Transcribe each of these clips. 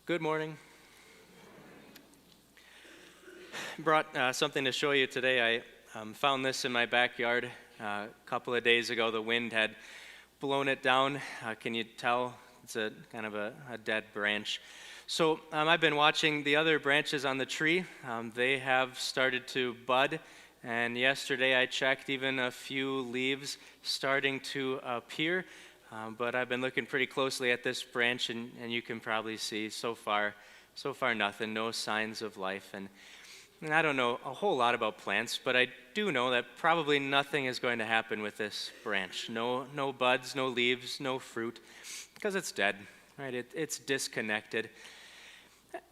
Good morning. Brought something to show you today. I found this in my backyard a couple of days ago. The wind had blown it down. Can you tell? It's a kind of a dead branch. So I've been watching the other branches on the tree. They have started to bud. And yesterday I checked, even a few leaves starting to appear. But I've been looking pretty closely at this branch, and you can probably see so far nothing, no signs of life. And I don't know a whole lot about plants, but I do know that probably nothing is going to happen with this branch. No buds, no leaves, no fruit, because it's dead, right? It's disconnected.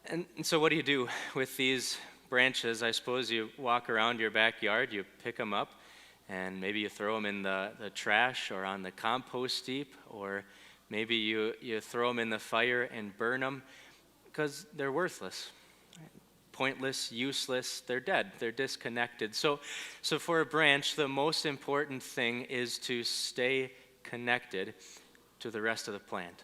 And so what do you do with these branches? I suppose you walk around your backyard, you pick them up, and maybe you throw them in the trash or on the compost heap, or maybe you throw them in the fire and burn them because they're worthless, pointless, useless. They're dead. They're disconnected. So for a branch, the most important thing is to stay connected to the rest of the plant.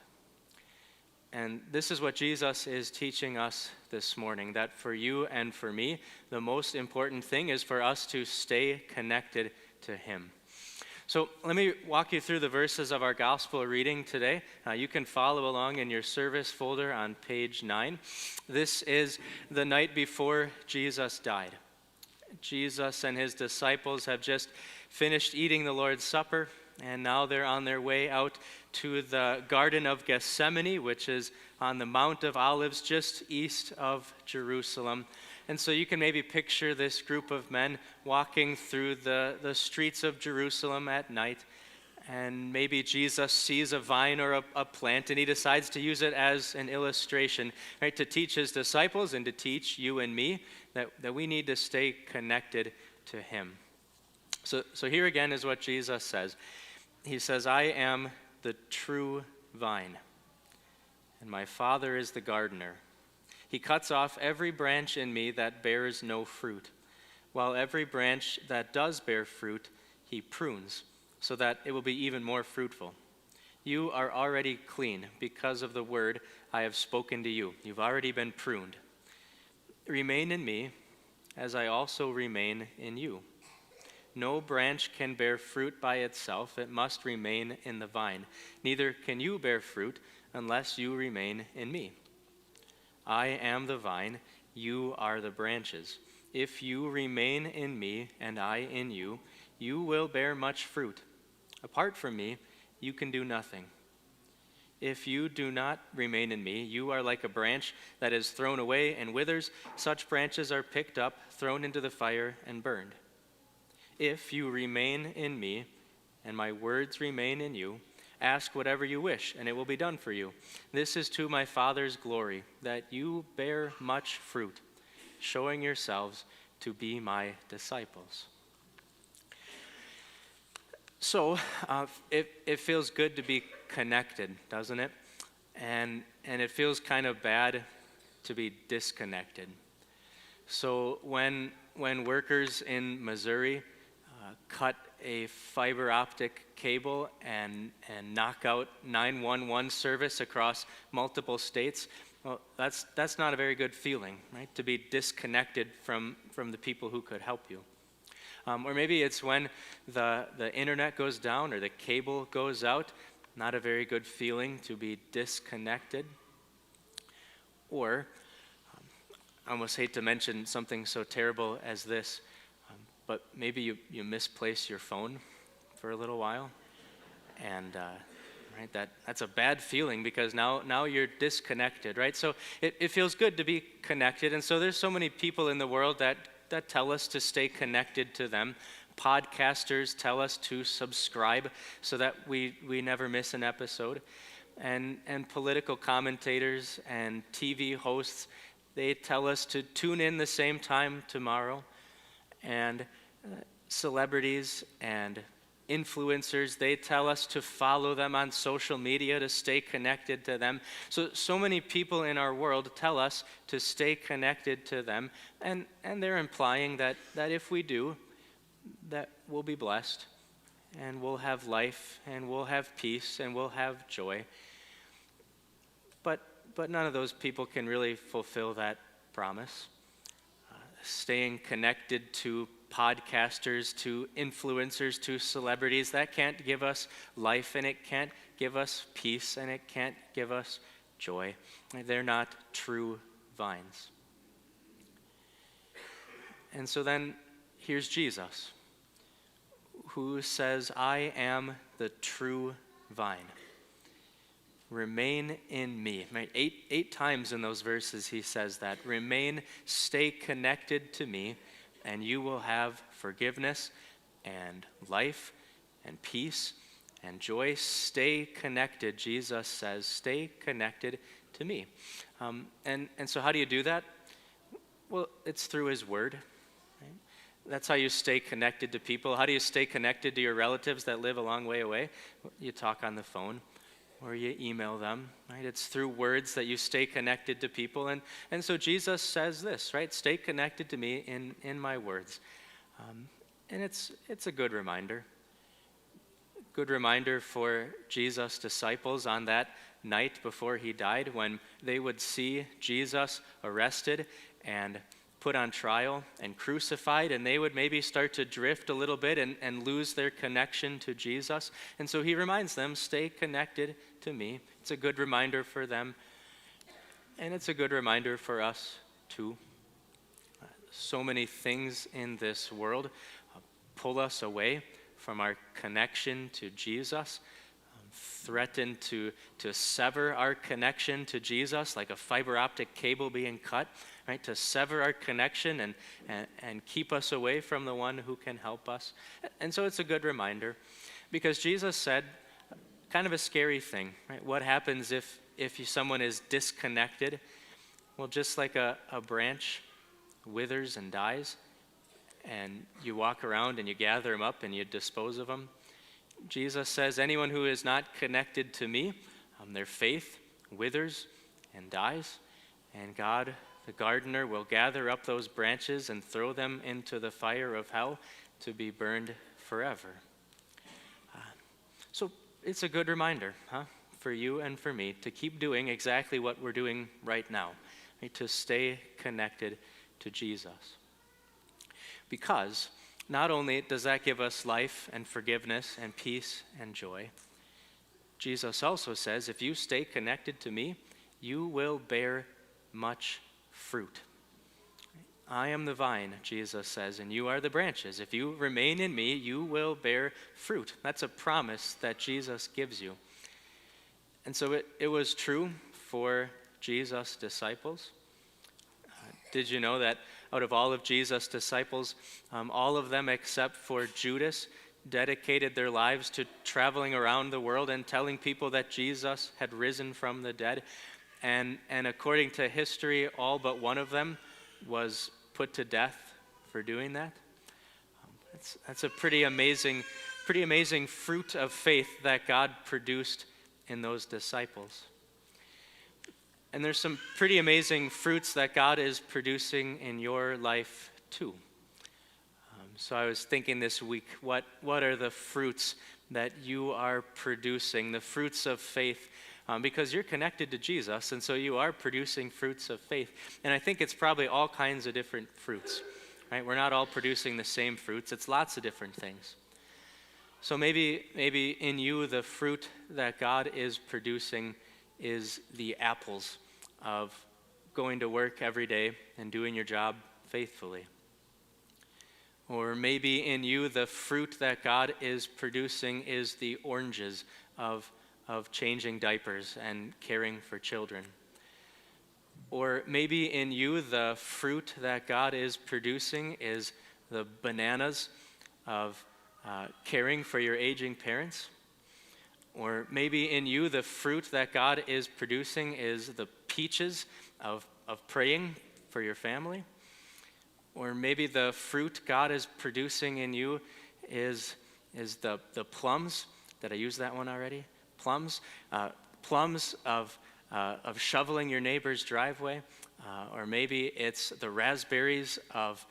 And this is what Jesus is teaching us this morning, that for you and for me, the most important thing is for us to stay connected to Him. So let me walk you through the verses of our gospel reading today. You can follow along in your service folder on page 9. This is the night before Jesus died. Jesus and His disciples have just finished eating the Lord's Supper, and now they're on their way out to the Garden of Gethsemane, which is on the Mount of Olives just east of Jerusalem. And so you can maybe picture this group of men walking through the streets of Jerusalem at night, and maybe Jesus sees a vine or a plant, and He decides to use it as an illustration, right, to teach His disciples and to teach you and me that we need to stay connected to Him. So here again is what Jesus says. He says, "I am the true vine, and my Father is the gardener. He cuts off every branch in me that bears no fruit, while every branch that does bear fruit, He prunes, so that it will be even more fruitful. You are already clean because of the word I have spoken to you. You've already been pruned. Remain in me, as I also remain in you. No branch can bear fruit by itself. It must remain in the vine. Neither can you bear fruit unless you remain in me. I am the vine, you are the branches. If you remain in me and I in you, you will bear much fruit. Apart from me, you can do nothing. If you do not remain in me, you are like a branch that is thrown away and withers. Such branches are picked up, thrown into the fire, and burned. If you remain in me and my words remain in you, ask whatever you wish, and it will be done for you. This is to my Father's glory, that you bear much fruit, showing yourselves to be my disciples." So it feels good to be connected, doesn't it? And it feels kind of bad to be disconnected. So when workers in Missouri cut a fiber optic cable and knock out 911 service across multiple states, well, that's not a very good feeling, right? To be disconnected from the people who could help you. Or maybe it's when the internet goes down or the cable goes out. Not a very good feeling to be disconnected. Or, I almost hate to mention something so terrible as this, but maybe you misplace your phone for a little while, and right, that's a bad feeling because now you're disconnected, right? So it feels good to be connected, and so there's so many people in the world that tell us to stay connected to them. Podcasters tell us to subscribe so that we never miss an episode, and political commentators and TV hosts, they tell us to tune in the same time tomorrow. And celebrities and influencers, they tell us to follow them on social media to stay connected to them. So many people in our world tell us to stay connected to them, and they're implying that if we do, that we'll be blessed, and we'll have life, and we'll have peace, and we'll have joy. But but none of those people can really fulfill that promise. Staying connected to podcasters, to influencers, to celebrities, that can't give us life, and it can't give us peace, and it can't give us joy. They're not true vines. And so then here's Jesus, who says, I am the true vine. Remain in me. Right? Eight times in those verses he says that. Remain, stay connected to me, and you will have forgiveness and life and peace and joy. Stay connected, Jesus says. Stay connected to me. And so how do you do that? Well, it's through his word. Right? That's how you stay connected to people. How do you stay connected to your relatives that live a long way away? You talk on the phone, or you email them, right? It's through words that you stay connected to people. And so Jesus says this, right? Stay connected to me in my words. And it's a good reminder. Good reminder for Jesus' disciples on that night before he died, when they would see Jesus arrested and put on trial and crucified, and they would maybe start to drift a little bit and lose their connection to Jesus. And so he reminds them, stay connected to me. It's a good reminder for them, and it's a good reminder for us too. So many things in this world pull us away from our connection to Jesus, threaten to sever our connection to Jesus like a fiber optic cable being cut, right? To sever our connection and keep us away from the one who can help us. And so it's a good reminder, because Jesus said kind of a scary thing, right? What happens if someone is disconnected? Well, just like a branch withers and dies, and you walk around and you gather them up and you dispose of them, Jesus says anyone who is not connected to me, their faith withers and dies, and God, the gardener, will gather up those branches and throw them into the fire of hell to be burned forever. So it's a good reminder, for you and for me to keep doing exactly what we're doing right now, right? To stay connected to Jesus. Because not only does that give us life and forgiveness and peace and joy, Jesus also says, if you stay connected to me, you will bear much fruit. I am the vine, Jesus says, and you are the branches. If you remain in me, you will bear fruit. That's a promise that Jesus gives you. And so it was true for Jesus' disciples. Did you know that out of all of Jesus' disciples, all of them except for Judas dedicated their lives to traveling around the world and telling people that Jesus had risen from the dead? And according to history, all but one of them was put to death for doing that. That's a pretty amazing fruit of faith that God produced in those disciples. And there's some pretty amazing fruits that God is producing in your life too. So I was thinking this week, what are the fruits that you are producing, the fruits of faith? Because you're connected to Jesus, and so you are producing fruits of faith. And I think it's probably all kinds of different fruits, right? We're not all producing the same fruits. It's lots of different things. So maybe in you, the fruit that God is producing is the apples of going to work every day and doing your job faithfully. Or maybe in you, the fruit that God is producing is the oranges of changing diapers and caring for children. Or maybe in you, the fruit that God is producing is the bananas of caring for your aging parents. Or maybe in you, the fruit that God is producing is the peaches of praying for your family. Or maybe the fruit God is producing in you is the plums. Did I use that one already? Plums of shoveling your neighbor's driveway. Or maybe it's the raspberries of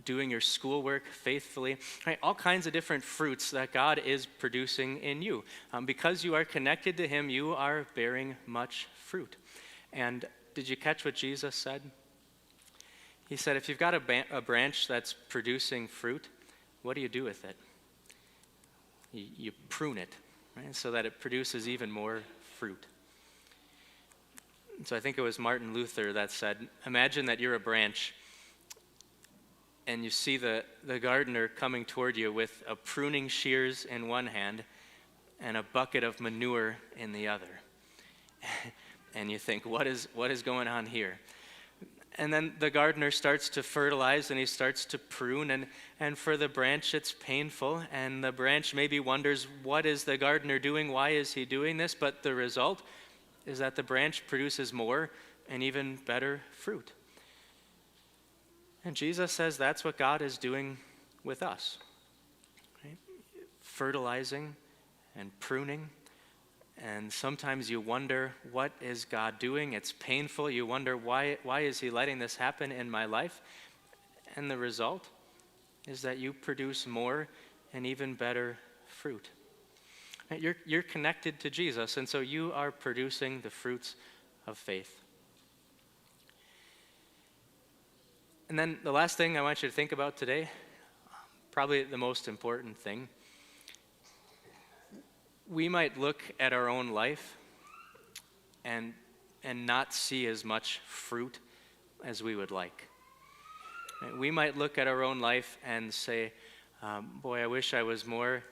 doing your schoolwork faithfully, right? All kinds of different fruits that God is producing in you. Because you are connected to Him, you are bearing much fruit. And did you catch what Jesus said? He said, if you've got a branch that's producing fruit, what do you do with it? You prune it, right, so that it produces even more fruit. So I think it was Martin Luther that said, imagine that you're a branch and you see the gardener coming toward you with a pruning shears in one hand and a bucket of manure in the other. And you think, what is going on here? And then the gardener starts to fertilize and he starts to prune, and for the branch it's painful, and the branch maybe wonders, what is the gardener doing? Why is he doing this? But the result is that the branch produces more and even better fruit. And Jesus says that's what God is doing with us, right? Fertilizing and pruning. And sometimes you wonder, what is God doing? It's painful. You wonder, why is he letting this happen in my life? And the result is that you produce more and even better fruit. You're connected to Jesus, and so you are producing the fruits of faith. And then the last thing I want you to think about today, probably the most important thing, we might look at our own life and not see as much fruit as we would like. We might look at our own life and say, boy, I wish I was more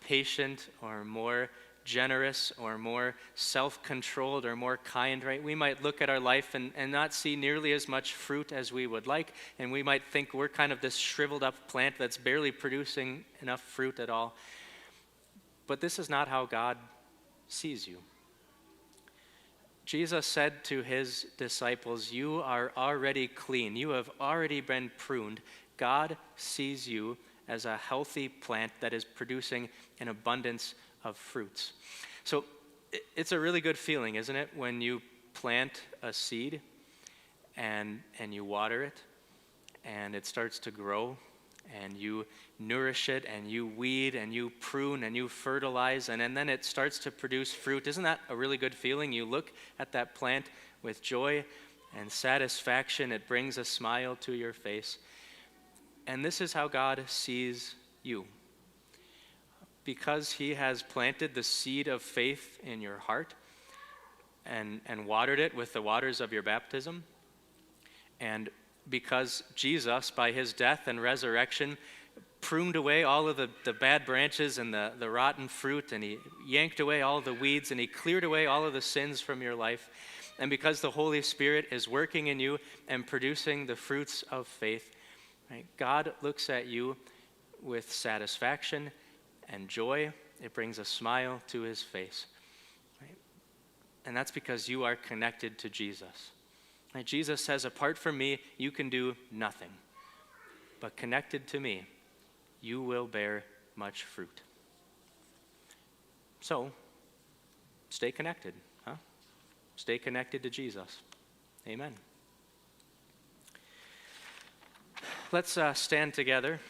patient or more generous or more self-controlled or more kind, right? We might look at our life and not see nearly as much fruit as we would like, and we might think we're kind of this shriveled up plant that's barely producing enough fruit at all. But this is not how God sees you. Jesus said to his disciples, you are already clean. You have already been pruned. God sees you as a healthy plant that is producing an abundance of fruits. So it's a really good feeling, isn't it, when you plant a seed and you water it and it starts to grow, and you nourish it, and you weed, and you prune, and you fertilize, and then it starts to produce fruit. Isn't that a really good feeling? You look at that plant with joy and satisfaction. It brings a smile to your face. And this is how God sees you. Because he has planted the seed of faith in your heart and watered it with the waters of your baptism, and because Jesus, by his death and resurrection, pruned away all of the bad branches and the rotten fruit, and he yanked away all the weeds, and he cleared away all of the sins from your life. And because the Holy Spirit is working in you and producing the fruits of faith, right, God looks at you with satisfaction and joy. It brings a smile to his face. Right? And that's because you are connected to Jesus. And Jesus says, apart from me, you can do nothing. But connected to me, you will bear much fruit. So, stay connected, huh? Stay connected to Jesus. Amen. Let's stand together.